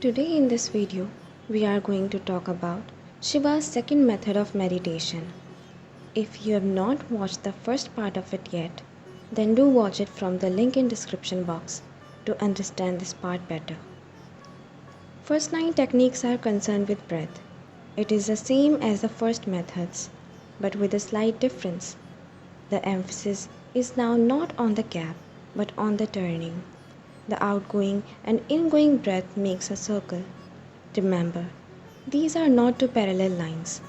Today in this video, we are going to talk about Shiva's second method of meditation. If you have not watched the first part of it yet, then do watch it from the link in description box to understand this part better. First 9 techniques are concerned with breath. It is the same as the first methods, but with a slight difference. The emphasis is now not on the gap, but on the turning. The outgoing and ingoing breath makes a circle. Remember, these are not two parallel lines.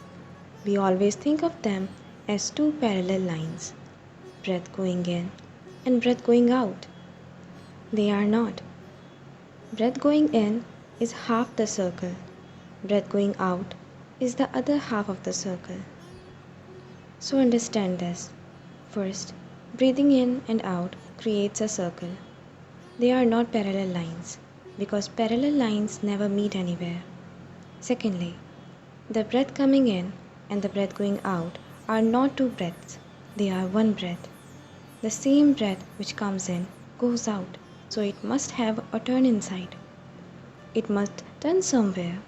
We always think of them as two parallel lines, breath going in and breath going out. They are not. Breath going in is half the circle. Breath going out is the other half of the circle. So understand this. First, breathing in and out creates a circle. They are not parallel lines because parallel lines never meet anywhere. Secondly, the breath coming in and the breath going out are not two breaths, they are one breath. The same breath which comes in goes out, so it must have a turn inside. It must turn somewhere.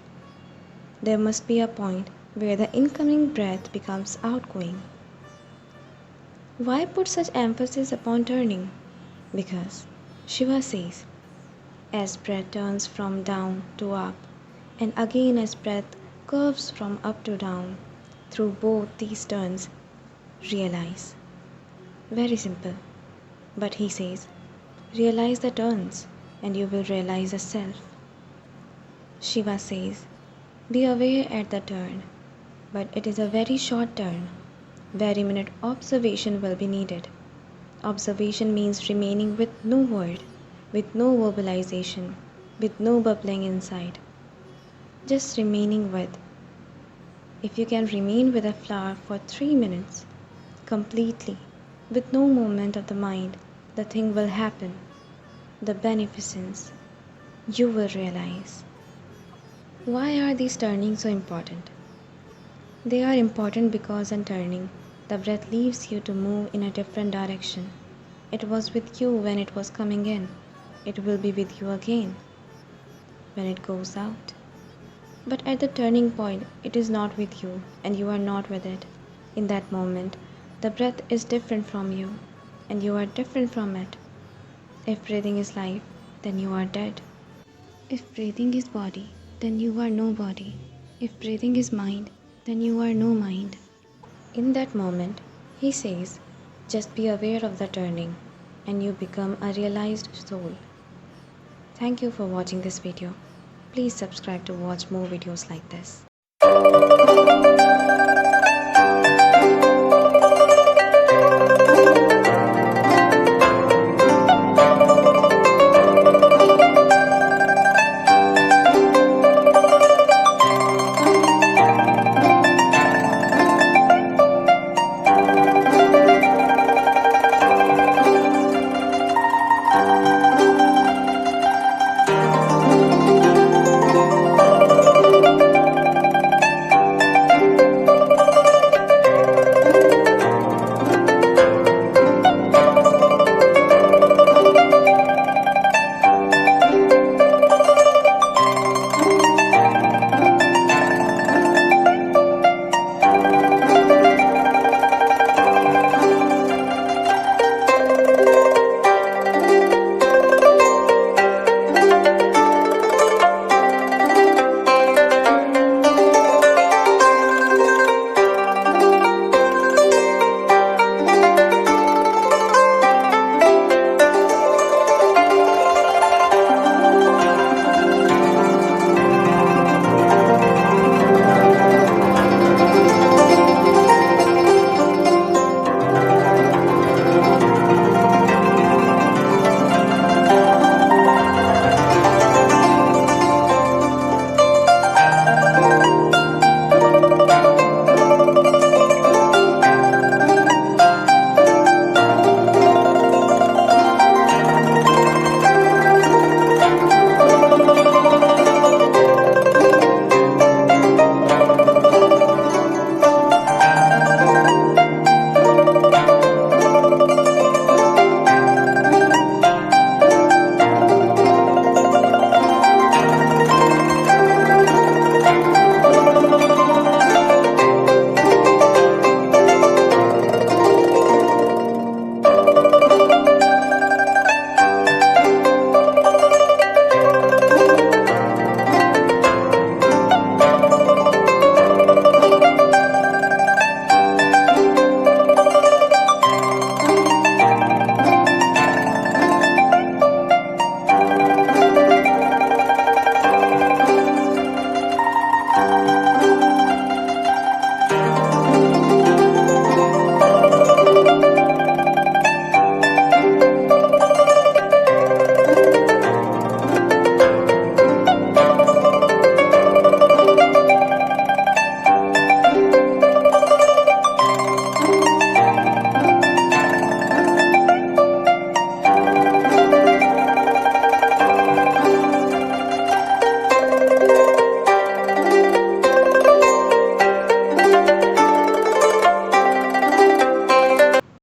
There must be a point where the incoming breath becomes outgoing. Why put such emphasis upon turning? Because Shiva says, as breath turns from down to up, and again as breath curves from up to down, through both these turns, realize. Very simple. But he says, realize the turns, and you will realize the self. Shiva says, be aware at the turn, but it is a very short turn. Very minute observation will be needed. Observation means remaining with no word, with no verbalization, with no bubbling inside. Just remaining with. If you can remain with a flower for 3 minutes, completely, with no movement of the mind, the thing will happen. The beneficence. You will realize. Why are these turnings so important? They are important because in turning, the breath leaves you to move in a different direction. It was with you when it was coming in. It will be with you again when it goes out. But at the turning point, it is not with you and you are not with it. In that moment, the breath is different from you and you are different from it. If breathing is life, then you are dead. If breathing is body, then you are no body. If breathing is mind, then you are no mind. In that moment, he says, just be aware of the turning and you become a realized soul. Thank you for watching this video. Please subscribe to watch more videos like this.